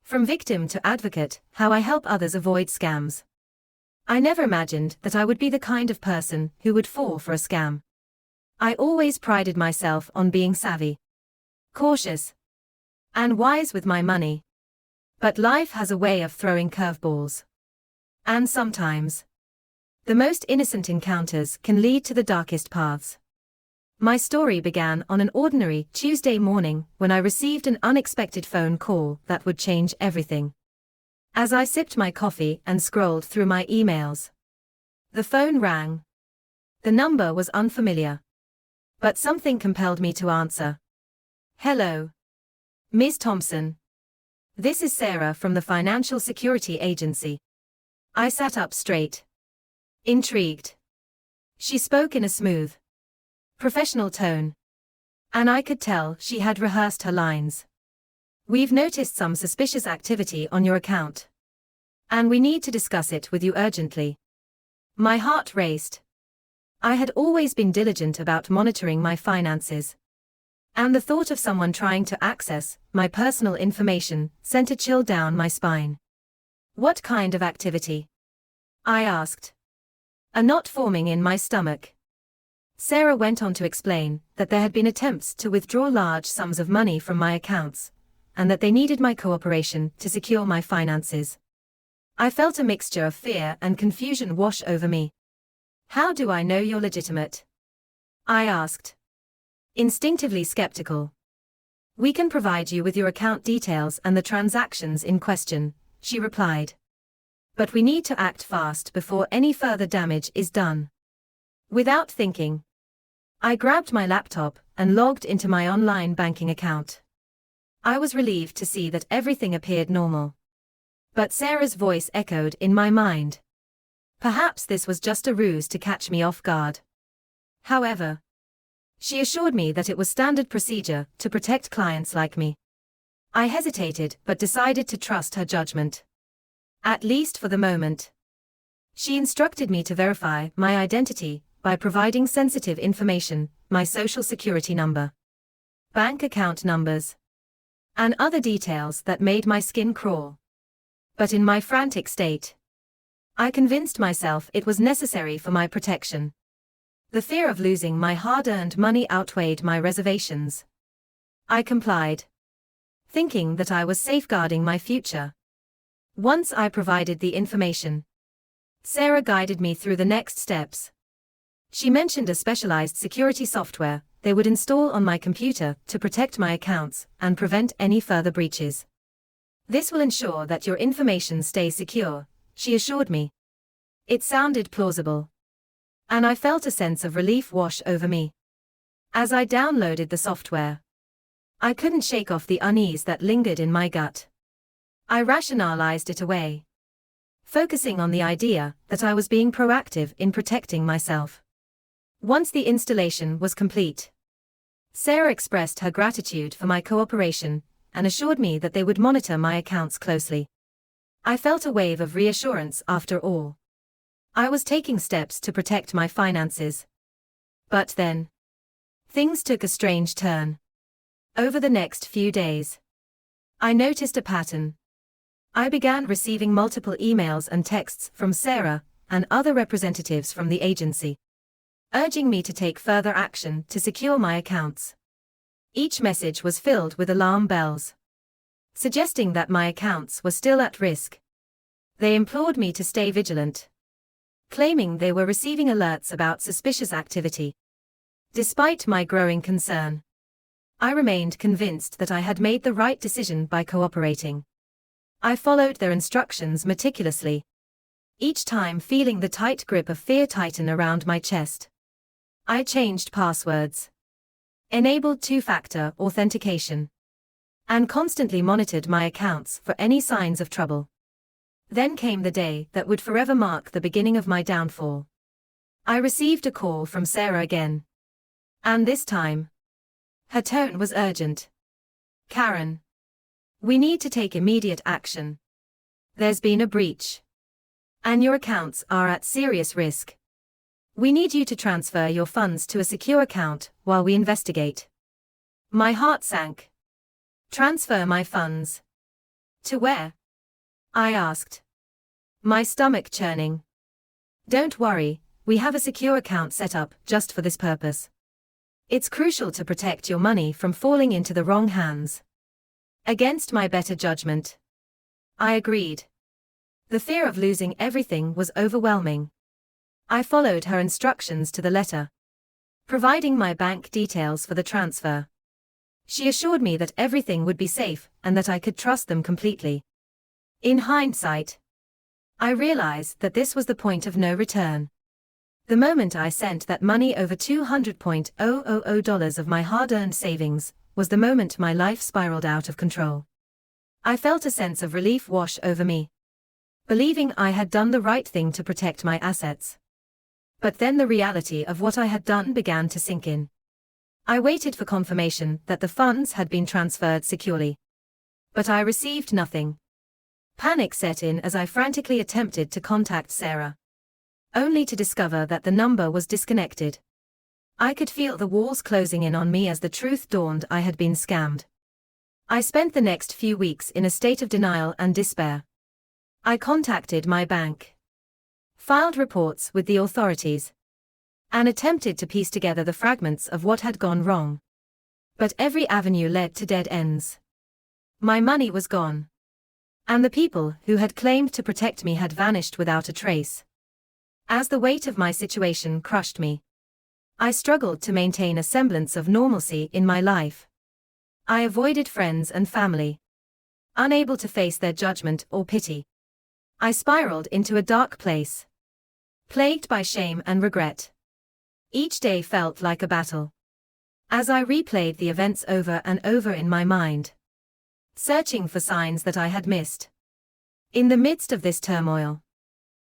From victim to advocate, how I help others avoid scams. I never imagined that I would be the kind of person who would fall for a scam. I always prided myself on being savvy, cautious, and wise with my money. But life has a way of throwing curveballs. And sometimes, the most innocent encounters can lead to the darkest paths. My story began on an ordinary Tuesday morning when I received an unexpected phone call that would change everything. As I sipped my coffee and scrolled through my emails, the phone rang. The number was unfamiliar, but something compelled me to answer. "Hello, Ms. Thompson. This is Sarah from the Financial Security Agency." I sat up straight, intrigued. She spoke in a smooth, professional tone, and I could tell she had rehearsed her lines. "We've noticed some suspicious activity on your account, and we need to discuss it with you urgently." My heart raced. I had always been diligent about monitoring my finances, and the thought of someone trying to access my personal information sent a chill down my spine. "What kind of activity?" I asked, a knot forming in my stomach. Sarah went on to explain that there had been attempts to withdraw large sums of money from my accounts, and that they needed my cooperation to secure my finances. I felt a mixture of fear and confusion wash over me. "How do I know you're legitimate?" I asked, instinctively skeptical. "We can provide you with your account details and the transactions in question," she replied. "But we need to act fast before any further damage is done." Without thinking, I grabbed my laptop and logged into my online banking account. I was relieved to see that everything appeared normal. But Sarah's voice echoed in my mind. Perhaps this was just a ruse to catch me off guard. However, she assured me that it was standard procedure to protect clients like me. I hesitated but decided to trust her judgment. At least for the moment. She instructed me to verify my identity by providing sensitive information, my social security number, bank account numbers, and other details that made my skin crawl. But in my frantic state, I convinced myself it was necessary for my protection. The fear of losing my hard-earned money outweighed my reservations. I complied, thinking that I was safeguarding my future. Once I provided the information, Sarah guided me through the next steps. She mentioned a specialized security software they would install on my computer to protect my accounts and prevent any further breaches. "This will ensure that your information stays secure," she assured me. It sounded plausible, and I felt a sense of relief wash over me. As I downloaded the software, I couldn't shake off the unease that lingered in my gut. I rationalized it away, focusing on the idea that I was being proactive in protecting myself. Once the installation was complete, Sarah expressed her gratitude for my cooperation and assured me that they would monitor my accounts closely. I felt a wave of reassurance after all. I was taking steps to protect my finances. But then, things took a strange turn. Over the next few days, I noticed a pattern. I began receiving multiple emails and texts from Sarah and other representatives from the agency, urging me to take further action to secure my accounts. Each message was filled with alarm bells, suggesting that my accounts were still at risk. They implored me to stay vigilant, claiming they were receiving alerts about suspicious activity. Despite my growing concern, I remained convinced that I had made the right decision by cooperating. I followed their instructions meticulously, each time feeling the tight grip of fear tighten around my chest. I changed passwords, enabled two-factor authentication, and constantly monitored my accounts for any signs of trouble. Then came the day that would forever mark the beginning of my downfall. I received a call from Sarah again. And this time, her tone was urgent. "Karen, we need to take immediate action. There's been a breach, and your accounts are at serious risk. We need you to transfer your funds to a secure account while we investigate." My heart sank. Transfer my funds? To where? I asked, my stomach churning. Don't worry, we have a secure account set up just for this purpose. It's crucial to protect your money from falling into the wrong hands. Against my better judgment, I agreed. The fear of losing everything was overwhelming. I followed her instructions to the letter, providing my bank details for the transfer. She assured me that everything would be safe and that I could trust them completely. In hindsight, I realized that this was the point of no return. The moment I sent that money over $200,000 of my hard-earned savings was the moment my life spiraled out of control. I felt a sense of relief wash over me, believing I had done the right thing to protect my assets. But then the reality of what I had done began to sink in. I waited for confirmation that the funds had been transferred securely. But I received nothing. Panic set in as I frantically attempted to contact Sarah, only to discover that the number was disconnected. I could feel the walls closing in on me as the truth dawned. I had been scammed. I spent the next few weeks in a state of denial and despair. I contacted my bank, filed reports with the authorities, and attempted to piece together the fragments of what had gone wrong. But every avenue led to dead ends. My money was gone, and the people who had claimed to protect me had vanished without a trace. As the weight of my situation crushed me, I struggled to maintain a semblance of normalcy in my life. I avoided friends and family, unable to face their judgment or pity. I spiraled into a dark place, plagued by shame and regret. Each day felt like a battle, as I replayed the events over and over in my mind, searching for signs that I had missed. In the midst of this turmoil,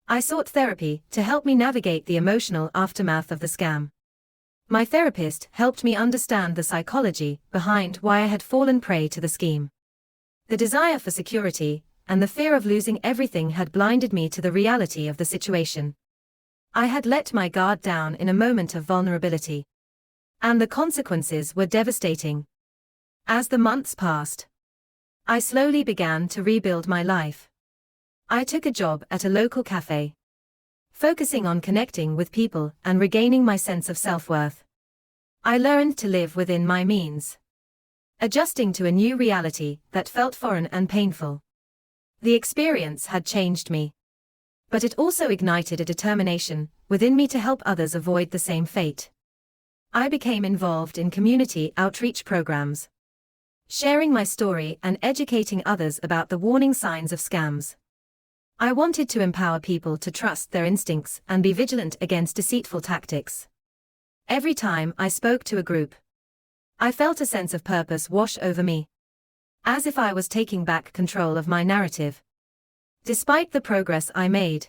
I sought therapy to help me navigate the emotional aftermath of the scam. My therapist helped me understand the psychology behind why I had fallen prey to the scheme. The desire for security and the fear of losing everything had blinded me to the reality of the situation. I had let my guard down in a moment of vulnerability, and the consequences were devastating. As the months passed, I slowly began to rebuild my life. I took a job at a local cafe, focusing on connecting with people and regaining my sense of self-worth. I learned to live within my means, adjusting to a new reality that felt foreign and painful. The experience had changed me, but it also ignited a determination within me to help others avoid the same fate. I became involved in community outreach programs, sharing my story and educating others about the warning signs of scams. I wanted to empower people to trust their instincts and be vigilant against deceitful tactics. Every time I spoke to a group, I felt a sense of purpose wash over me, as if I was taking back control of my narrative. Despite the progress I made,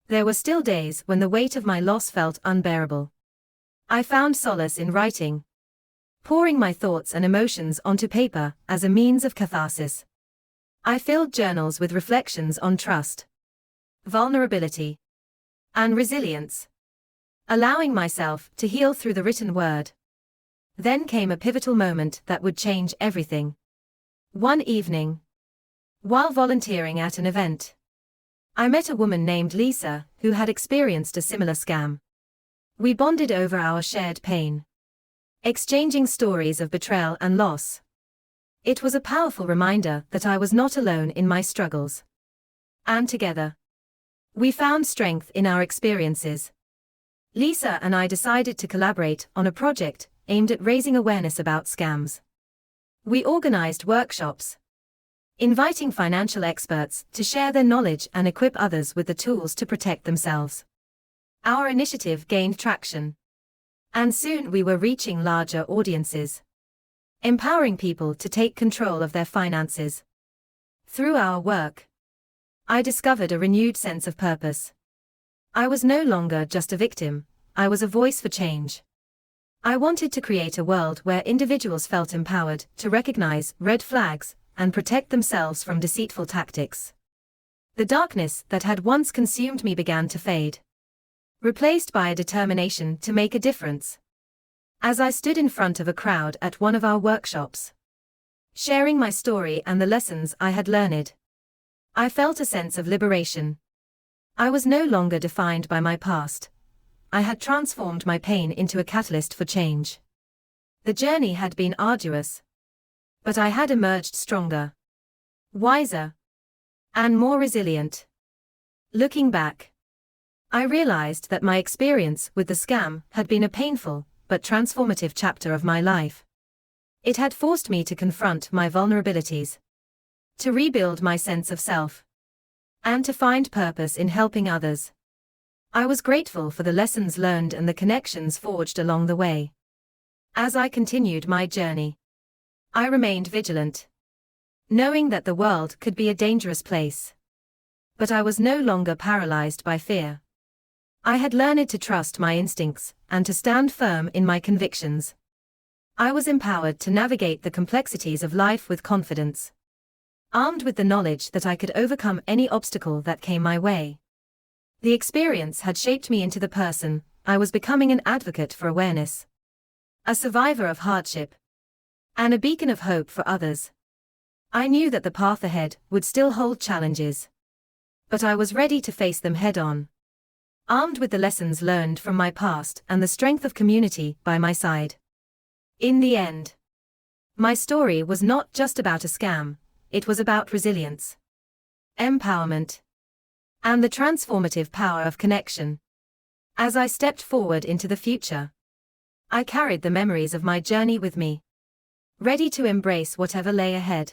there were still days when the weight of my loss felt unbearable. I found solace in writing, pouring my thoughts and emotions onto paper as a means of catharsis. I filled journals with reflections on trust, vulnerability, and resilience, allowing myself to heal through the written word. Then came a pivotal moment that would change everything. One evening, while volunteering at an event, I met a woman named Lisa who had experienced a similar scam. We bonded over our shared pain, exchanging stories of betrayal and loss. It was a powerful reminder that I was not alone in my struggles. And together, we found strength in our experiences. Lisa and I decided to collaborate on a project aimed at raising awareness about scams. We organized workshops, inviting financial experts to share their knowledge and equip others with the tools to protect themselves. Our initiative gained traction, and soon we were reaching larger audiences, empowering people to take control of their finances. Through our work, I discovered a renewed sense of purpose. I was no longer just a victim, I was a voice for change. I wanted to create a world where individuals felt empowered to recognize red flags and protect themselves from deceitful tactics. The darkness that had once consumed me began to fade, replaced by a determination to make a difference. As I stood in front of a crowd at one of our workshops, sharing my story and the lessons I had learned. I felt a sense of liberation. I was no longer defined by my past. I had transformed my pain into a catalyst for change. The journey had been arduous, but I had emerged stronger, wiser, and more resilient. Looking back, I realized that my experience with the scam had been a painful but transformative chapter of my life. It had forced me to confront my vulnerabilities, to rebuild my sense of self, and to find purpose in helping others. I was grateful for the lessons learned and the connections forged along the way. As I continued my journey, I remained vigilant, knowing that the world could be a dangerous place. But I was no longer paralyzed by fear. I had learned to trust my instincts and to stand firm in my convictions. I was empowered to navigate the complexities of life with confidence, armed with the knowledge that I could overcome any obstacle that came my way. The experience had shaped me into the person I was becoming, an advocate for awareness, a survivor of hardship, and a beacon of hope for others. I knew that the path ahead would still hold challenges, but I was ready to face them head-on, armed with the lessons learned from my past and the strength of community by my side. In the end, my story was not just about a scam, it was about resilience, empowerment, and the transformative power of connection. As I stepped forward into the future, I carried the memories of my journey with me, ready to embrace whatever lay ahead.